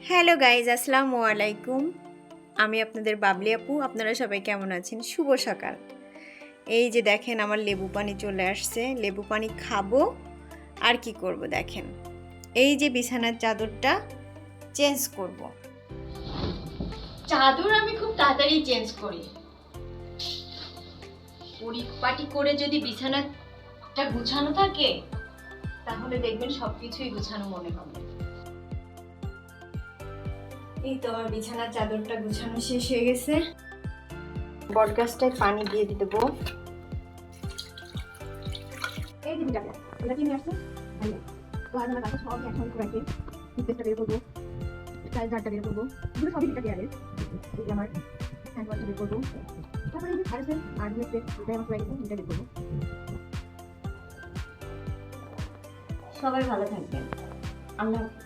Hello guys, আসসালামু আলাইকুম। আমি আপনাদের বাবলি আপু। আপনারা সবাই কেমন আছেন? শুভ সকাল। এই যে দেখেন, আমার লেবু পানি চলে আসছে। লেবু পানি খাবো আর কি করব দেখেন। এই যে বিছানার চাদরটা চেঞ্জ করব। চাদর আমি খুব তাড়াতাড়ি চেঞ্জ করি। পরিপাটি করে যদি বিছানাটা গুছানো থাকে তাহলে দেখবেন সবকিছুই গুছানো মনে হবে। এই তো আমার বিছানার চাদরটা গুছানো শেষ হয়ে গেছে। বটগাছটায় পানি দিয়ে দেবো। এই যে বিটাটা এটা কি নিয়ে আসছে ভাইয়া তো আজ আমরা কাছে সব একসাথে করে রাখি টুথপেস্টটা বের করবো চায়ের জারটা বের করবো এগুলো সবই বিটা দেওয়া এই যে আমার হ্যান্ড ওয়াশটা বের করবো তারপরে এই যে আরএসএল আর ডিএসএল এটাই আমার প্রাইস এটা বের করবো। সবাই ভালো থাকবেন। আল্লাহ হাফেজ।